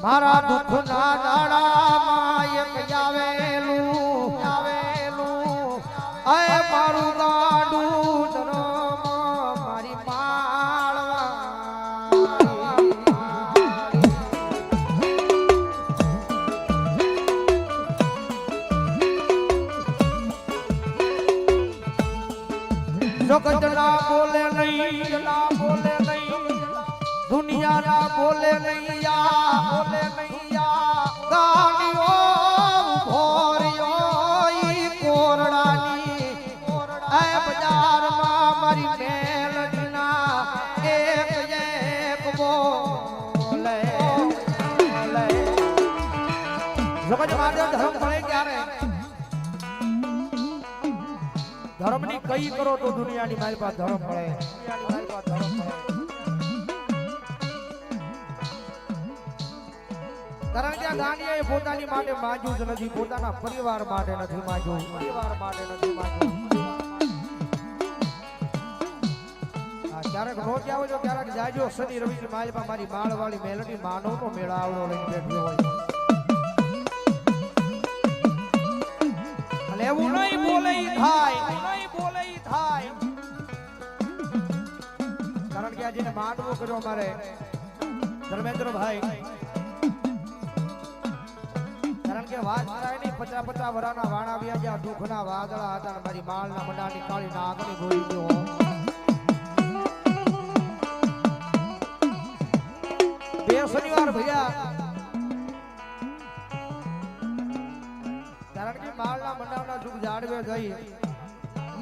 મારા દુઃખના દાડામાં એક આવેલું અય મારું ગાડું ધરમ મારી પાળવા જગત ના બોલે નહીં દુનિયા ના બોલે નહીં ગાડીઓ ભોરિયો ઈ કોરડાની એ બજારમાં મારી મેલડીના એક બોલે જગત માટે ધર્મ ભણે ક્યારે ધર્મની કઈ કરો તો દુનિયાની મારી પાસે ધર્મ મળે કારણ કે આ ગાંડિયાએ પોતાની માટે માંગ્યું જ નથી પોતાના પરિવાર માટે નથી માંગ્યું ક્યારેક નો જાવ છો ક્યારેક જાજો શનિ રવિ મારી પાસે મારી માળવાળી મેલડી માનવનો મેળાવડો લઈને બેઠો હોય અને એવું નહીં બોલે થાય કારણ કે આજે માનવો કર્યો મારે ધર્મેન્દ્રભાઈ કારણ કે વાત કરાય નહીં 50 વરાના વાણા આવ્યા જ્યાં દુઃખના વાદળા હતા મારી માળના મંડાની કાળી નાગની ગોળી ગયો બે શનિવાર ભૈયા કારણ કે માળના મંડાના દુઃખ જાળવે ગઈ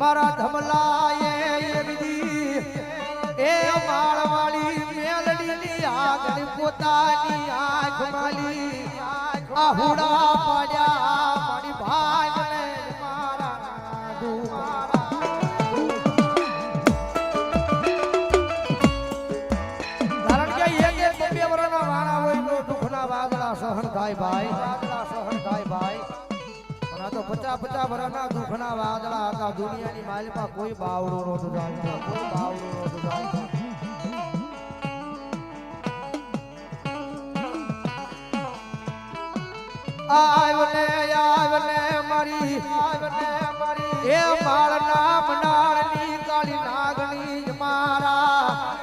મારા ધમલાએ એવી એ માળવાળી મેલડીની આગળ પોતાની આંખ માલી આહુડા પડ્યા મારી ભાઈને મારા કારણ કે એક બે વરના વાણા હોય તો દુઃખના વાદળા સહન થાય ભાઈ પણ આ તો 50 વરના દુઃખના વાદળા હતા દુનિયાની માલમાં કોઈ બાવડો નહોતો જાણતો આવને મારી એ માળના મંડાળની કાળી નાગણી મારા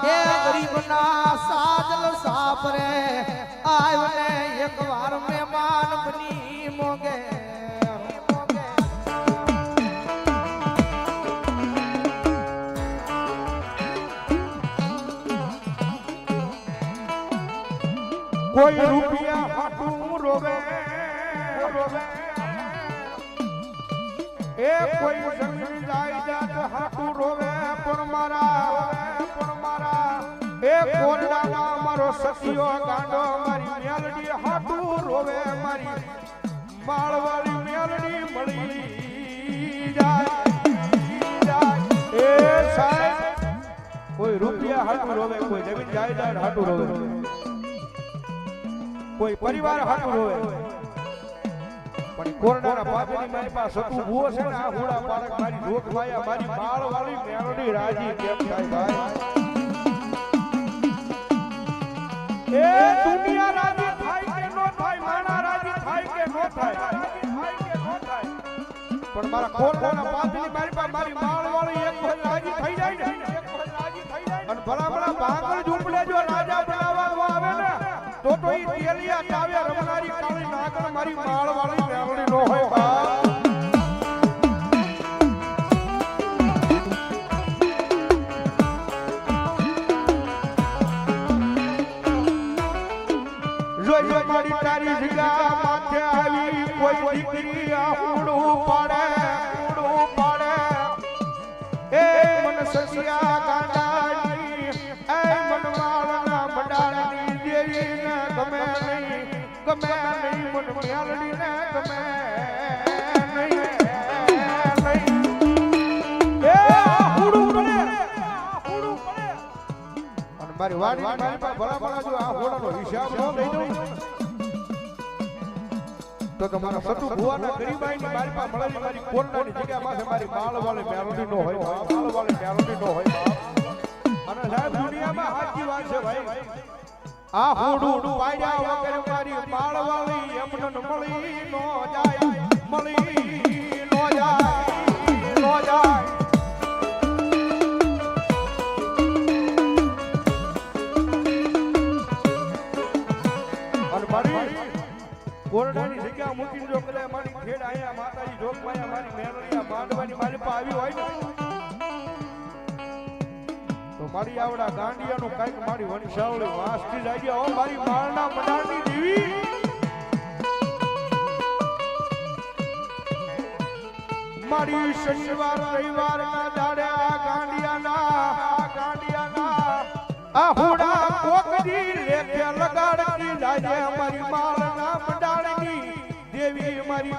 એ ગરીબના સાદલ સાપરે આવને એકવાર મહેમાન બની મોગે કોઈ રૂપિયા હાટું રોવે એ કોઈ જમીન જાયદાદ હાટું રોવે પણ મારા એ કોરડામાં મારો સખિયો ગાંડો મારી મેલડી હાટું રોવે મારી માળવાળી મેલડી મળી જાય એ સાહેબ કોઈ રૂપિયા હાટું રોવે કોઈ જમીન જાયદાદ હાટું રોવે કોઈ પરિવાર હાટું રોવે પણ કોરડાના પાપની મારી પાસે સતું ભૂવો છે ને આ હુડા પારક મારી જોક માયા મારી માળવાળી મેલડી રાજી કેમ થાય ભાઈ એ દુનિયા રાજી થાય કે નો થાય માણા રાજી થાય કે નો થાય પણ મારા કોરડાના પાપની મારી પાસે મારી માળવાળી એક વખત રાજી થઈ જાય ને અને ભલા ભાંગળ ઝૂંપડે જો રાજા બનાવવા આવે ને તો ઈ તેલિયા ચાવ્યા રમનારી કાળી નાગણ મારી માળવાળી મેલડી નો હોય બા જોઈ મારી તારી જગા માથે આવી કોઈ દીકરી આહુડું પાડે એ મન સસિયા ગાંડાની એ મન માળના મંડાળની દેવીને ગમે નહીં મન મેલડીને ગમે નહીં એ આહુડું પડે અને મારી વાડી મારી પાસે ભલા જો આ હોડાનો હિસાબ ન લઈ દઉં તો તમારા સતુ ભુવાના ગરીબાઈની મારી પાસે મળેલી મારી કોરડાની જગ્યા પાસે મારી માળવાળી મેલડી નો હોય અને સાહેબ દુનિયામાં સાચી વાત છે ભાઈ આ હુડું પાડ્યા વગર મારી માળવાળી એમને મળી નો જાય મળી નો જાય નો જાય અને મારી ઓરડાની જગ્યા મૂકીને જો કદાચ મારી ખેડ આયા માતાજી જોગમાયા મારી મેરળિયા માંડવાની મારી પાસે આવી હોય ને તો મારી આવડા ગાંડિયાનું કાંઈક મારી વંશાવળી વાસથી જાય ગયા હો મારી માળના મંડાણની દેવી મારી શનિવાર રવિવાર ના દાડે આ ગાંડિયાના આ હુડા કોકડી રેખે લગાડતી લાજે મારી માળના મંડાણની દેવી મારી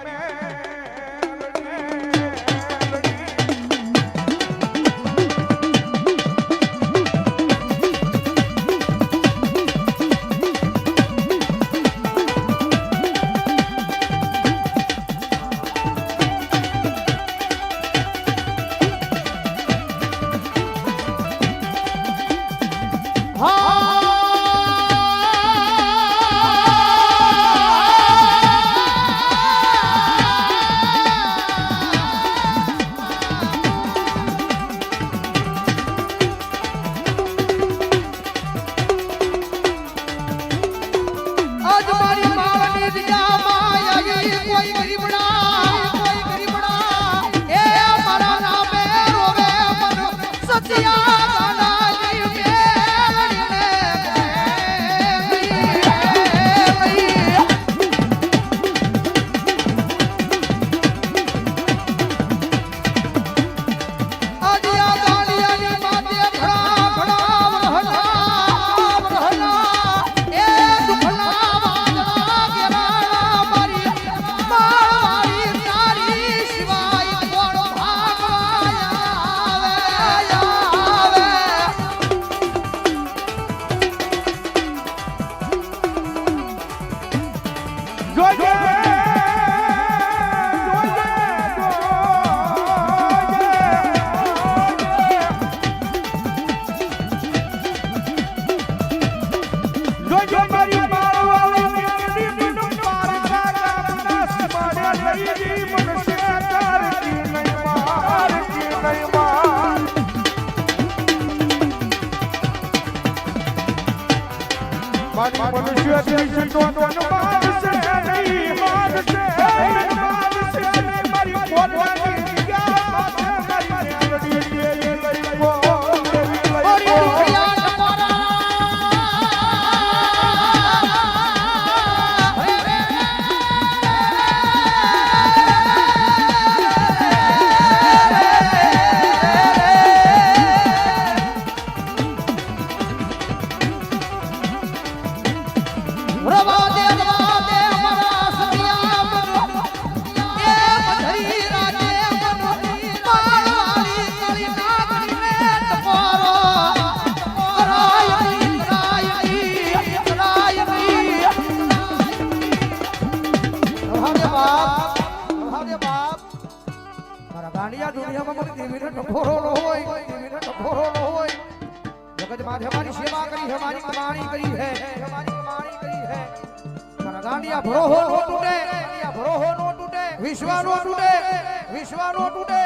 વિશ્વાનો તૂટે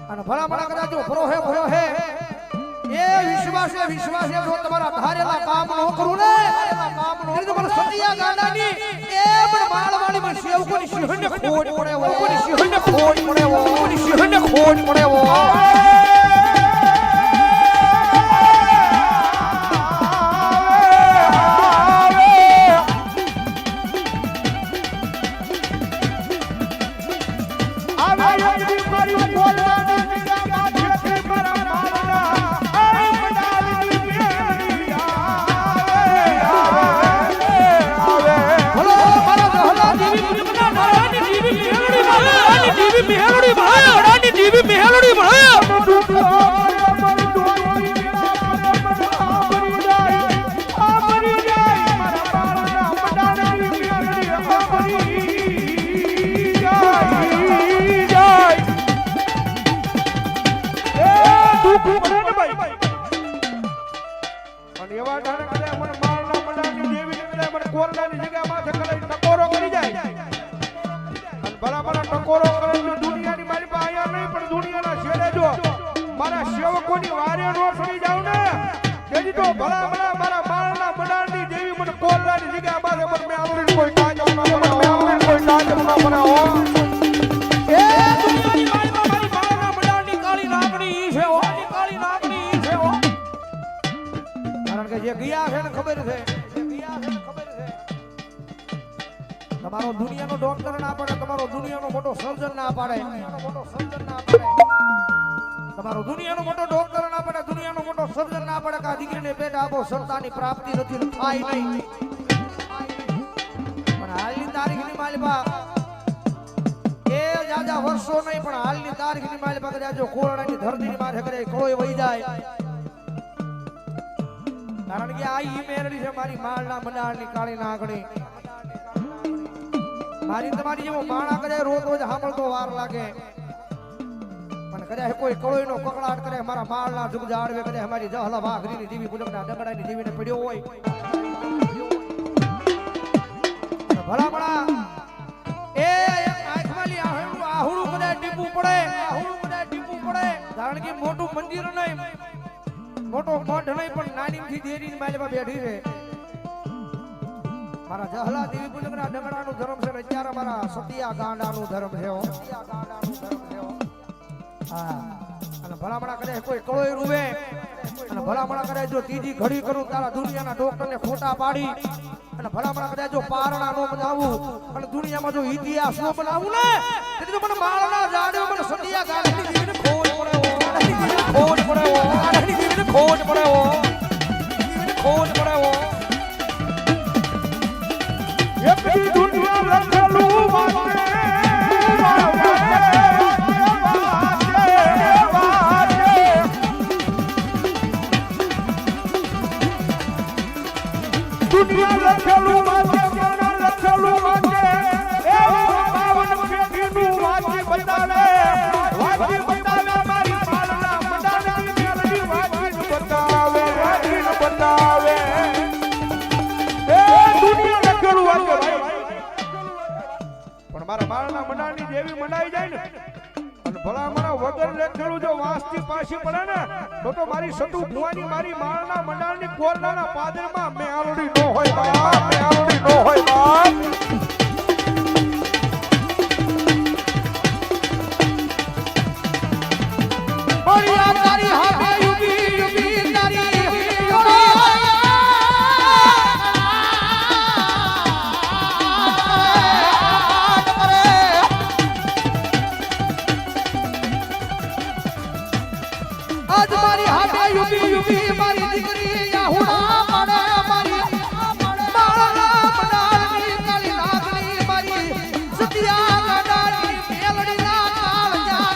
અને ભલા ભલા કદાચ જો ભરો હે એ વિશ્વાસ જો તમારા ધારેલા કામ નો કરું ને એટલે તો મને સતિયા ગાંડાની એ પણ માળવાળી માં સેવકોની સિંહને ખોટ પડે વો કોની સિંહને ખોટ પડે વો કોની સિંહને ખોટ પડે વો એવા ઢાળે મને મારના મંડાની કોની વારે નો સડી જાવ ને તેથી તો ભલા ભલા મારા માળના મંડાણની દેવી મને કોલરાની જગ્યા બારે પર મે આવડી કોઈ કાજ ન પડે મે આવડી કોઈ કાજ ન પડે હો એ દુનિયાની માળમાં મારી માળના મંડાણની કાળી નાગણી ઈ છે હો કાળી નાગણી ઈ છે હો કારણ કે જે ગયા છે ને ખબર છે તમારો દુનિયાનો ડોક્ટર ના પડે તમારો દુનિયાનો મોટો સર્જન ના પાડે તમારો દુનિયાનો મોટો ડોક્ટર ના પડે દુનિયાનો મોટો સર્જન ના પડે કે આ દીકરીને પેટ આપો સંતાનની પ્રાપ્તિ નથી થાય નહીં પણ હાલની તારીખની માલિકા એ જાજા વર્ષો નહીં પણ હાલની તારીખની માલિકા કદાચ જો કોરોનાની ધરતીની માથે કદાચ કોઈ વહી જાય કારણ કે આ ઈ મેરડી છે મારી માળના મંડાણની કાળી નાગણી મારી તમારી જેવો માણા કરે રોજ રોજ સાંભળતો વાર લાગે પણ કદાચ કોઈ કળોઈનો કકળાટ કરે મારા માળના જુગ જાળવે કદાચ અમારી જહલા વાઘરીની જીવી પુલકના ડગડાની જીવીને પડ્યો હોય ભલા ભલા એ આંખમાંલી આહુડું કદાચ ટીપું પડે કારણ કે મોટું મંદિર નહીં મોટો મઠ નહીં પણ નાનીમથી દેરીની માલિકા બેઠી છે મારા જહલા દેવી પુલકના ડગડાનું ધર્મ છે અત્યારે મારા સતિયા ગાંડાનું ધર્મ છે હા અને ભલામણા કરે કોઈ કળોઈ રૂવે અને ભલામણા કરે જો ત્રીજી ઘડી કરું તારા દુનિયાના ડોક્ટરને ખોટા પાડી અને ભલામણા કરે જો પારણા નો બનાવું અને દુનિયામાં જો ઇતિહાસ નો બનાવું ને તેથી તો મને માળના જાડે મને સતિયા ગાંડાની દેવીને ખોટ પડે ખોટ પડે એકલી દુનિયા લખેલું વાતે દુનિયા લખેલું વાતે એ પાવન પેટીનું વાંચી બતાવે મારી માળના મંડાણની મેલડી વાંચી બતાવે એ દુનિયા લખેલું વાતે પણ મારા માળના મંડાણની દેવી મંડાઈ જાય ને અને ભલા મારા વગર લખેલું જો વાંસથી પાછી પડે ને તો મારી સતુ ભુવાની મારી માળના મંડાણની કોરડાના પાદરમાં મેલડી નો હોય બાપ ઓરિયા તારી હાથે યુગી તારી આજ મારી હાથે યુગી મારી દીકરી યાહુડા પડે મારી માળના મંડાણની કાળી નાગણી મારી સતિયા ગાંડાની મેલડીના કાળજા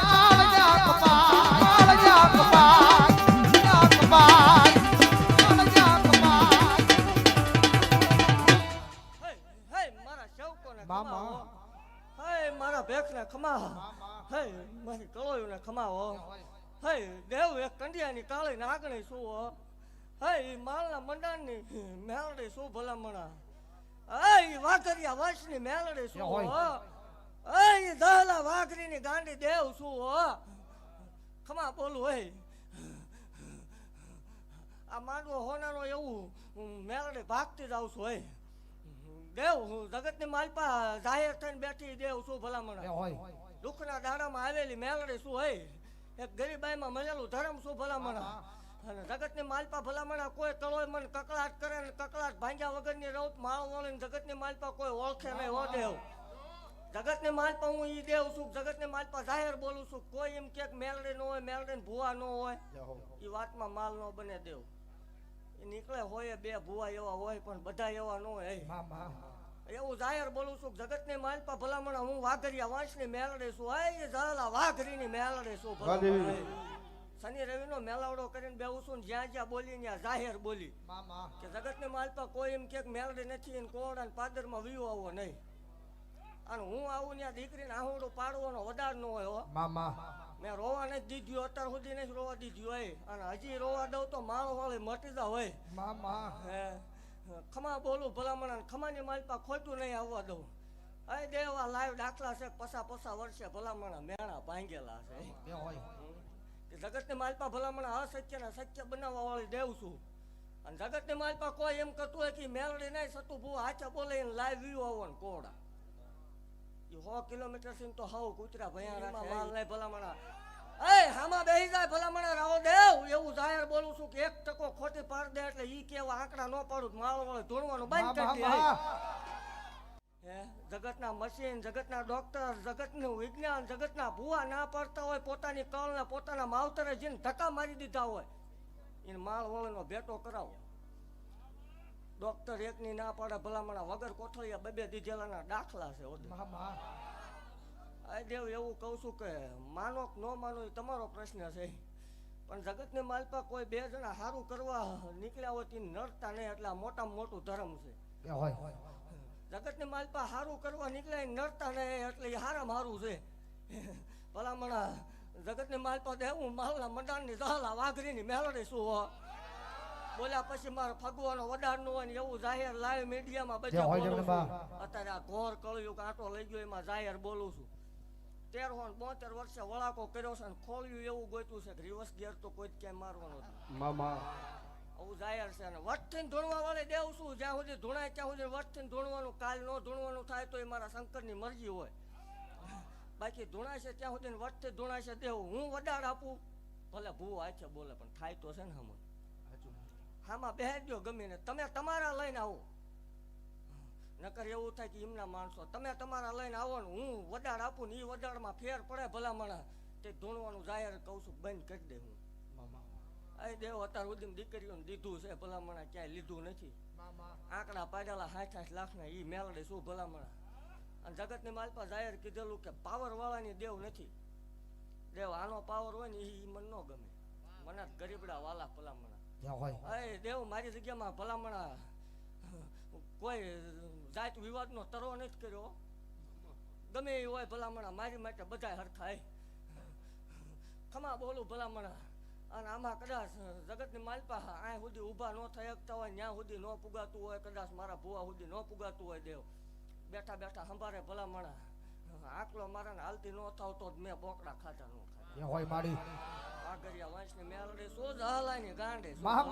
મારા ભેખને ખમા હે મારી કળોયુને ખમાવો હે દેવ એક કંડિયાની કાળી નાગણી શું હે માલના મંડાણની મેલડી શું ભલામણા હે વાઘરિયા વંશની મેલડી શું હે દહલા વાઘરીની ગાંડી દેવ શું ખમા બોલું હે આ માંડવો હોનાનો એવું મેલડી ભાગતી જાઉં છું હે દેવ જગતની માલપા જાહેર થઈને બેઠી દેવ શું ભલામણા દુઃખના દાડામાં આવેલી મેલડી શું હે એક ગરીબાઈમાં મળેલું ધર્મ શું ભલામણા અને જગતની માલપા ભલામણા કોઈ કળોય મને કકળાટ કરે ને કકળાટ ભાંગ્યા વગરની રૌત માળ વળીને જગતની માલપા કોઈ ઓળખે નહીં હો દેવ જગતની માલપા હું ઈ દેવ છું જગતની માલપા જાહેર બોલું છું કોઈ એમ કે મેલડી ન હોય મેલડી ભૂવા ન હોય એ વાતમાં માલ ન બને દેવ એ નીકળે હોય બે ભૂવા એવા હોય પણ બધા એવા ન હોય એવું જાહેર બોલું છું જગતની માલપા ભલામણા હું વાઘરિયા વંશની મેલડી છું હે જલા વાઘરીની મેલડી છું શનિ રવિનો મેલાવડો કરીને બેહું છું જ્યાં જ્યાં બોલી ત્યાં જાહેર બોલી કે જગતની માલપા કોઈ એમ કે મેલડી નથી ને કોરડા પાદરમાં વીવો આવો નહીં અને હું આવું ત્યાં દીકરીને આહુડું પાડવાનો વધાર ન હોય હો મેં રોવા નથી દીધું અત્યાર સુધી નથી રોવા દીધું હોય અને હજી રોવા દઉં તો માળો વાળી મટી જા હોય ખમા બોલું ભલામણા ખમાની માલપા ખોટું નહીં આવવા દઉં અરે દેવા લાઈવ દાખલા છે પસા વર્ષે ભલામણા મેણા ભાંગેલા છે કે જગતની માલપા ભલામણ અસત્યને સત્ય બનાવવા વાળી દેવ છું. અને જગતની માલપા કોઈ એમ કરતું હોય કે મેલડી નહીં સતું ભૂ હાચા બોલે લાઈવ વ્યૂ આવો ને કોડા એ 100 કિલોમીટર થી તો હાવ કૂતરા ભયા રાખે માલ નહીં ભલામણા એ હામાં બેહી જાય ભલામણા રાવો દેવ એવું જાહેર બોલું છું કે 1% ખોટી પાડ દે એટલે ઈ કેવા આંકડા ન પાડું માળ વાળો ધોણવાનું બંધ કરી દે. હે જગતના મશીન જગતના ડોક્ટર જગતનું વિજ્ઞાન જગતના ભૂવા ના પડતા હોય પોતાની કળને પોતાના માવતરે જેને ધક્કા મારી દીધા હોય એને માળ વાળાનો ભેટો કરાવો. ડોક્ટર એકની ના પાડે ભલામણા વગર કોથળિયા 2 દીધેલાના દાખલા છે. આ દેવ એવું કહું છું કે માનો કે ન માનો એ તમારો પ્રશ્ન છે પણ જગતની માલપા કોઈ 2 જણા સારું કરવા નીકળ્યા હોય તે નડતા નહીં એટલે મોટામાં મોટું ધર્મ છે. જગતની માલપા સારું કરવા નીકળ્યા નડતા નહીં એટલે એ હારામાં સારું છે. ભલામણા જગતની માલપા દેવું માલના મંડાણની દહલા વાઘરીની મેલડી શું હો બોલ્યા પછી મારે ફગવાનો વડાડનું હોય ને એવું જાહેર લાઈવ મીડિયામાં બધા બોલું છું. અત્યારે આ ઘોર કળિયુગ આંટો લઈ ગયો એમાં જાહેર બોલું છું. 13 વર્ષે વળાકો કર્યો છે અને ખોળ્યું એવું ગોતું છે કે રિવર્સ ગિયર તો કોઈ જ ક્યાંય મારવાનો મામા આવું જાહેર છે. અને વટથી ધૂણવા વાળે દેવ છું જ્યાં સુધી ધૂણાય ત્યાં સુધી વટથી ધૂણવાનું કાલ ન ધૂણવાનું થાય તો એ મારા શંકરની મરજી હોય. બાકી ધૂણાય છે ત્યાં સુધી વટથી ધૂણાય છે દેવ હું વડાડ આપું ભલે ભૂ આછે બોલે પણ થાય તો છે ને હમ હામાં બેસજો ગમે ને તમે તમારા લઈને આવો નકર એવું થાય કે એમના માણસો તમે તમારા લઈને આવો ને હું વડાડ આપું ને એ વડાડમાં ફેર પડે ભલામણા તે ધૂણવાનું જાહેર કહું છું બંધ કરી દે. હું આ દેવ અત્યાર સુધી દીકરીઓને દીધું છે ભલામણા ક્યાંય લીધું નથી. આંકડા પાડેલા 60 લાખના એ મેલડે શું ભલામણા. અને જગતની માલપા જાહેર કીધેલું કે પાવર વાળાની દેવ નથી. દેવ આનો પાવર હોય ને એ મને ન ગમે મને ગરીબડા વાલા ભલામણા. અરે દેવ મારી જગ્યામાં ભલામણા કોઈ જાત વિવાદનો તરો નથી કર્યો ગમે એ હોય ભલામણા મારી માટે બધા હરખાય ખમા બોલું ભલામણા. અને આમાં કદાચ જગતની માલપા આ સુધી ઊભા ન થઈ શકતા હોય ત્યાં સુધી ન પુગાતું હોય કદાચ મારા ભુવા સુધી ન પુગાતું હોય દેવ બેઠા બેઠા સંભારે ભલામણા આકલો મારાને હાલતી ન થાવ તો મેં બોકડા ખાતા ન ખાતા હોય મારી આગરિયા વંશની મેલડી શું જ હલાયની ગાંડે મહા